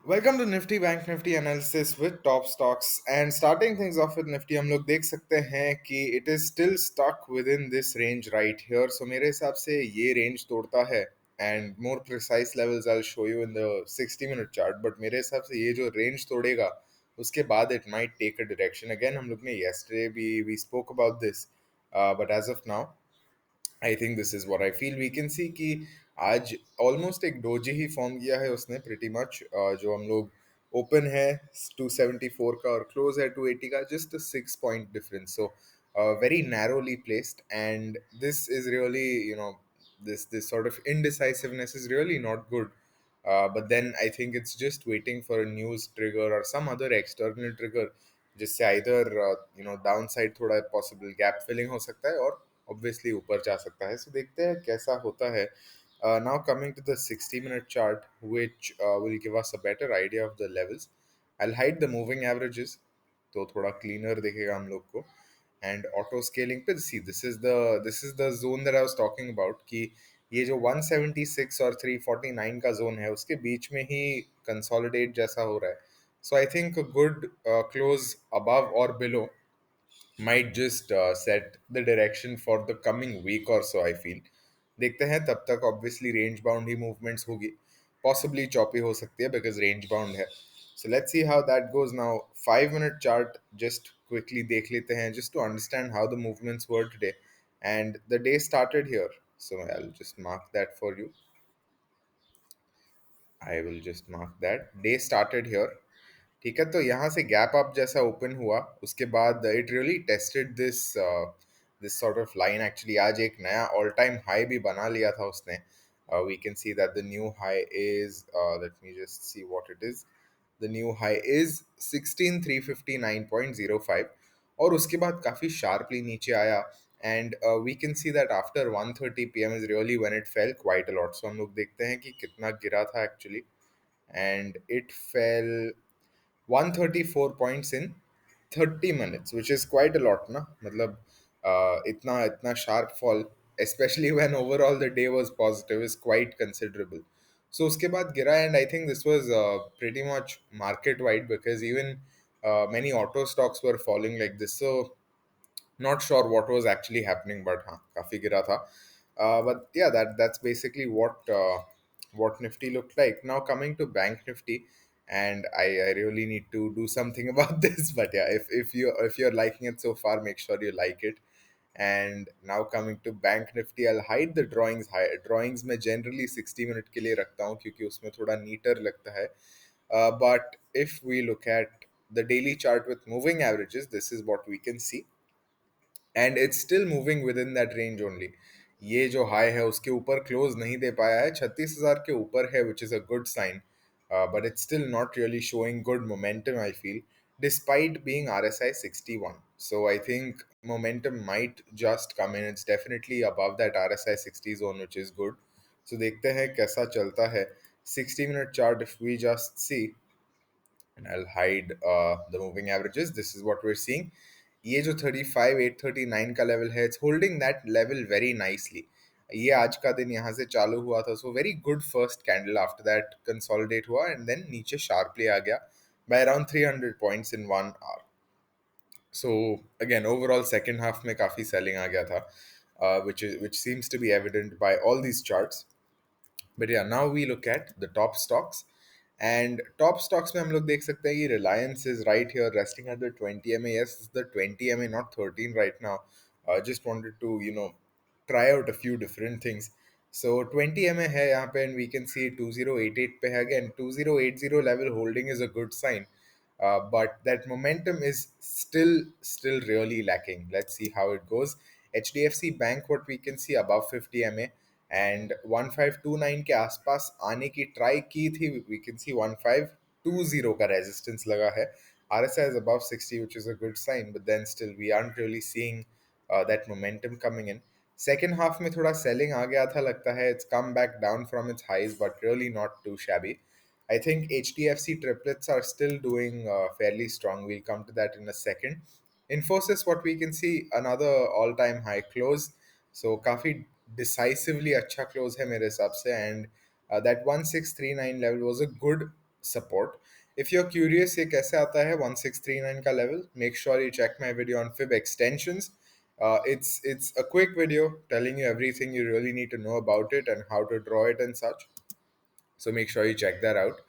Welcome to Nifty bank Nifty analysis with top stocks and starting things off with Nifty हम लोग देख सकते हैं कि it is still stuck within this range right here so मेरे हिसाब से ये रेंज तोड़ता है and more precise levels I show you in the 60 minute chart but मेरे हिसाब से ये जो रेंज तोड़ेगा उसके बाद it might take a direction again हम लोग ने yesterday भी we spoke about this but as of now I think this is what I feel we can see कि आज ऑलमोस्ट एक डोजी ही फॉर्म किया है उसने प्रिटी मच जो हम लोग ओपन है 274 का और क्लोज है 280 का just 6 point difference so very narrowly placed and this is really you know this sort of indecisiveness is really not good. But then I think it's just waiting for a news trigger or some other external trigger जिससे either downside थोड़ा possible gap filling हो सकता है और obviously ऊपर जा सकता है. So देखते हैं कैसा होता है. Now coming to the 60-minute chart, which will give us a better idea of the levels. I'll hide the moving averages, तो थोड़ा cleaner दिखेगा हम लोग को. And auto scaling पे see this is the zone that I was talking about कि ये जो 176 और 349 का जोन है उसके बीच में ही कंसोलिडेट जैसा हो रहा है. So I think good close above और below might just set the direction for the coming week or so I feel. देखते हैं तब तक obviously range bound ही movements होगी, possibly choppy हो सकती है because range bound है. So let's see how that goes now. 5 minute chart just quickly देख लेते हैं just to understand how the movements were today, and the day started here. So I'll just mark that for you. I will just mark that day started here. ठीक है, तो यहाँ से gap up जैसा open हुआ उसके बाद it really tested this sort of line. Actually आज एक नया ऑल टाइम हाई भी बना लिया था उसने. We can see that the new high is, let me just see what it is. The new high is 16359.05 और उसके बाद काफ़ी शार्पली नीचे आया and we can see that after 1:30 PM is really when it fell quite a lot. So हम लोग देखते हैं कि कितना गिरा था actually. And it fell 134 points in 30 minutes, which is quite a lot, na? मतलब इतना sharp fall, especially when overall the day was positive, is quite considerable. So उसके बाद गिरा and I think this was pretty much market wide because even many auto stocks were falling like this. So not sure what was actually happening, but हाँ काफी गिरा था. But yeah, that's basically what Nifty looked like. Now coming to Bank Nifty, and I really need to do something about this. But yeah, if you're liking it so far, make sure you like it. And now coming to Bank Nifty, I'll hide the drawings. Drawings में generally 60 minute के लिए रखता हूँ क्योंकि उसमें थोड़ा neater लगता है. But if we look at the daily chart with moving averages, this is what we can see. And it's still moving with in that range only. ये जो हाई है उसके ऊपर क्लोज नहीं दे पाया है, 36,000 के ऊपर है which is a good sign. But it's still not really showing good momentum I feel despite being RSI 61. So I think momentum might just come in. It's definitely above that RSI 60 zone, which is good. So देखते हैं कैसा चलता है. 60-minute chart, if we just see, and I'll hide the moving averages. This is what we're seeing. ये जो 35,839 का level है, it's holding that level very nicely. ये आज का दिन यहाँ से चालू हुआ था, so very good first candle. After that consolidate हुआ एंड देन नीचे शार्पली आ गया by around 300 points in 1 hour. So again overall second half में काफ़ी सेलिंग आ गया था, which seems to be evident by all these charts. But yeah now we look at the top stocks. And top stocks में हम लोग देख सकते हैं कि Reliance is right here resting at the 20 MA. Yes, the 20 MA, not 13 right now. Just wanted to try out a few different things. So 20 MA है यहाँ पे and we can see 2088 पे है. Again 2080 level holding is a good sign, but that momentum is still really lacking. Let's see how it goes. HDFC Bank, what we can see above 50 MA and 1529 के आसपास आने की try की थी. We can सी 1520 का resistance लगा है. RSI is above 60, which is a good sign, but then still we aren't really seeing that momentum coming in. Second half में थोड़ा selling आ गया था लगता है. It's come back down from its highs, but really not too shabby. I think HDFC triplets are still doing fairly strong. We'll come to that in a second. Infosys, what we can see, another all-time high close. So काफ़ी decisively अच्छा close है मेरे हिसाब से. And that 1639 level was a good support. If you're curious ये कैसे आता है 1639 का level, make sure you check my video on fib extensions. It's a quick video telling you everything you really need to know about it and how to draw it and such. So make sure you check that out.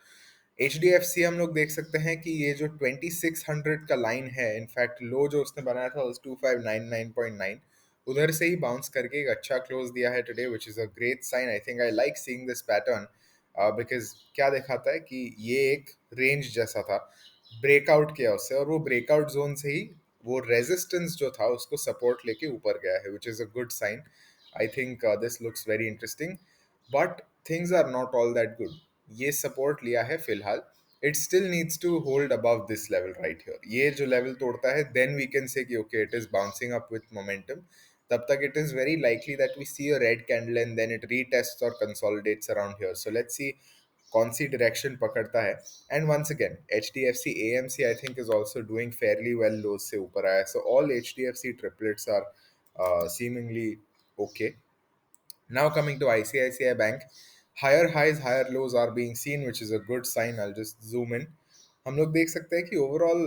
H D F C हम लोग देख सकते हैं कि ये जो 2600 का line है, इनफैक्ट लो जो उसने बनाया था उस 2599.9, उधर से ही बाउंस करके एक अच्छा क्लोज दिया है today, which is a great sign. I think I like seeing this pattern because क्या दिखाता है कि ये एक रेंज जैसा था, ब्रेकआउट किया उससे, और वो ब्रेकआउट जोन से ही वो रेजिस्टेंस जो था उसको सपोर्ट लेके ऊपर गया है, which is a good sign. I think this looks very interesting. But things are not all that good. ये सपोर्ट लिया है फिलहाल. It still needs to hold above this level right here. ये जो लेवल तोड़ता है देन वी कैन से कि okay it is bouncing up with momentum. तब तक it is very likely that we see a red candle and then it retests और consolidates around here. So let's see कौन सी direction पकड़ता है. And once again H D F C A M C I think is also doing fairly well, lows से ऊपर आया. So all H D F C triplets are seemingly okay. Now coming to ICICI Bank, higher highs, higher lows are being seen, which is a good sign. I'll just zoom in. हम लोग देख सकते हैं कि overall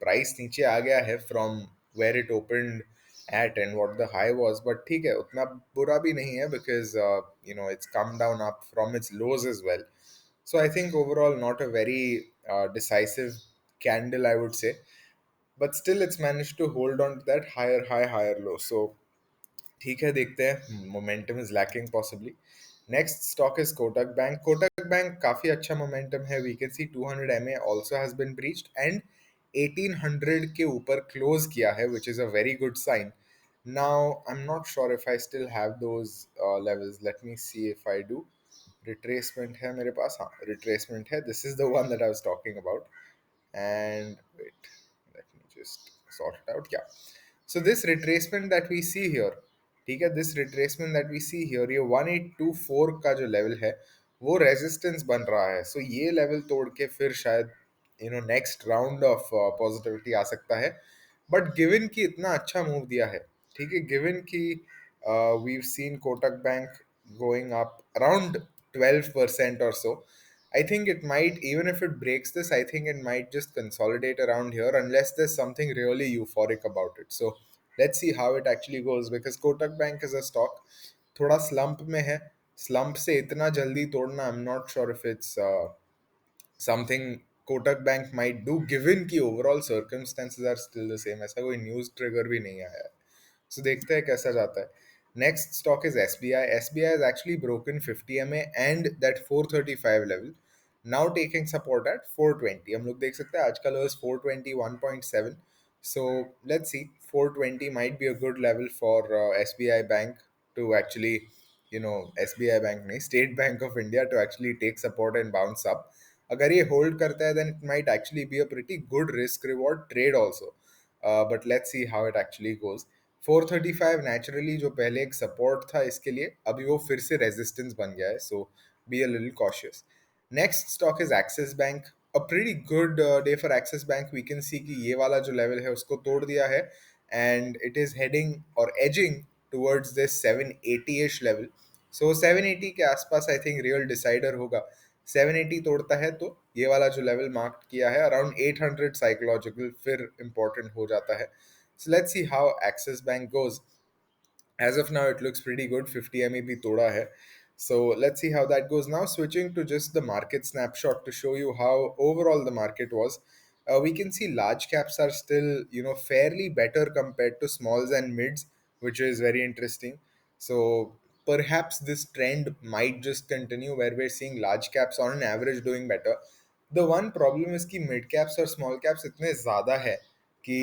price नीचे आ गया है from where it opened at and what the high was. बट ठीक है, उतना बुरा भी नहीं है because it's come down up from its lows as well. So I think overall not a very decisive candle, I would say, but still it's managed to hold on to that higher high, higher low. So ठीक है, देखते हैं. Momentum is lacking possibly. Next stock is Kotak bank. Kotak bank काफी अच्छा momentum है. We can see 200 MA also has been breached and 1800 के ऊपर close किया है, which is a very good sign. Now I am not sure if I still have those levels. Let me see if I do. Retracement है मेरे पास, हाँ retracement है. This is the one that I was talking about. And wait, let me just sort it out. Yeah, so this retracement that we see here, ठीक है, this retracement that we see here, ये 1824 का जो level है वो resistance बन रहा है. सो ये लेवल तोड़ के फिर शायद नेक्स्ट राउंड ऑफ पॉजिटिविटी आ सकता है. बट गिवन कि इतना अच्छा मूव दिया है, ठीक है, गिवन कि we seen Kotak bank going up around 12% or so, I think it might, even if it breaks this, I think it might just consolidate around here unless there's something really euphoric about it. So let's see how it actually goes because Kotak Bank is a stock थोड़ा slump में है. Slump से इतना जल्दी तोड़ना, I'm not sure if it's something Kotak Bank might do given कि overall circumstances are still the same. ऐसा कोई न्यूज़ ट्रिगर भी नहीं आया है. So देखते हैं कैसा जाता है. Next stock is SBI. SBI has actually broken 50 MA and that 435 level. Now taking support at 420. हम लोग देख सकते हैं आज का low is 421.7. So let's see. 420 might be a good level for SBI Bank to actually, SBI Bank नहीं, State Bank of India to actually take support and bounce up. अगर ये होल्ड करता है then it might actually be a pretty good risk reward trade also. But let's see how it actually goes. 435 naturally जो पहले एक support था इसके लिए, अभी वो फिर से रेजिस्टेंस बन गया है. So be a little cautious. Next stock is Axis Bank. A pretty good day for Axis Bank. We can see कि ये वाला जो लेवल है उसको तोड़ दिया है एंड इट इज हेडिंग और एजिंग टुवर्ड्स दिस 780 इश लेवल. सो 780 के आसपास आई थिंक रियल डिसाइडर होगा. 780 तोड़ता है तो ये वाला जो लेवल मार्क किया है अराउंड 800 साइकोलॉजिकल फिर इंपॉर्टेंट हो जाता है. So let's see how Axis Bank goes. As of now, it looks pretty good. 50 MEP toda hai. So let's see how that goes. Now switching to just the market snapshot to show you how overall the market was. We can see large caps are still, fairly better compared to smalls and mids, which is very interesting. So perhaps this trend might just continue where we're seeing large caps on an average doing better. The one problem is कि mid caps और small caps इतने ज़्यादा है कि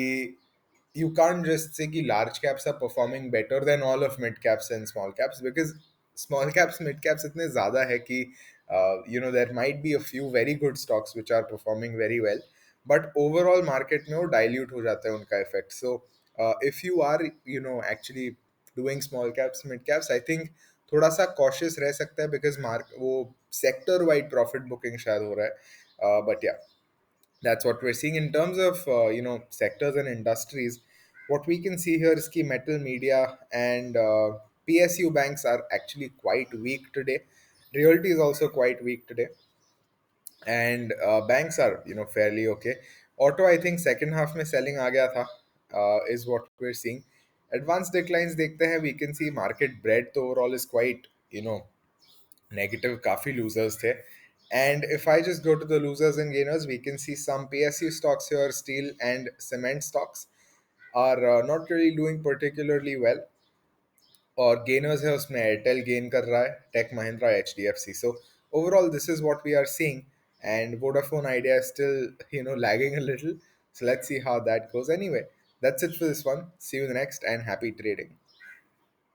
you can't just say कि large caps are performing better than all of mid caps and small caps because small caps mid caps इतने ज़्यादा है कि there might be a few very good stocks which are performing very well, but overall market में वो dilute हो जाता है उनका effect. So if you are actually doing small caps mid caps, I think थोड़ा सा cautious रह सकता है because वो sector wide profit booking शायद हो रहा है. But yeah, that's what we're seeing in terms of sectors and industries. What we can see here is key metal, media, and PSU banks are actually quite weak today. Realty is also quite weak today. and banks are fairly okay. Auto, I think second half में selling आ गया था, is what we're seeing. Advanced declines देखते हैं, we can see market breadth तो overall is quite negative, काफी losers थे. And if I just go to the losers and gainers, we can see some PSU stocks here, steel and cement stocks are not really doing particularly well. और gainers है उसमें Airtel gain कर रहा है, tech Mahindra, HDFC. So overall this is what we are seeing, and Vodafone Idea is still lagging a little. So let's see how that goes. Anyway, that's it for this one. See you in the next, and happy trading.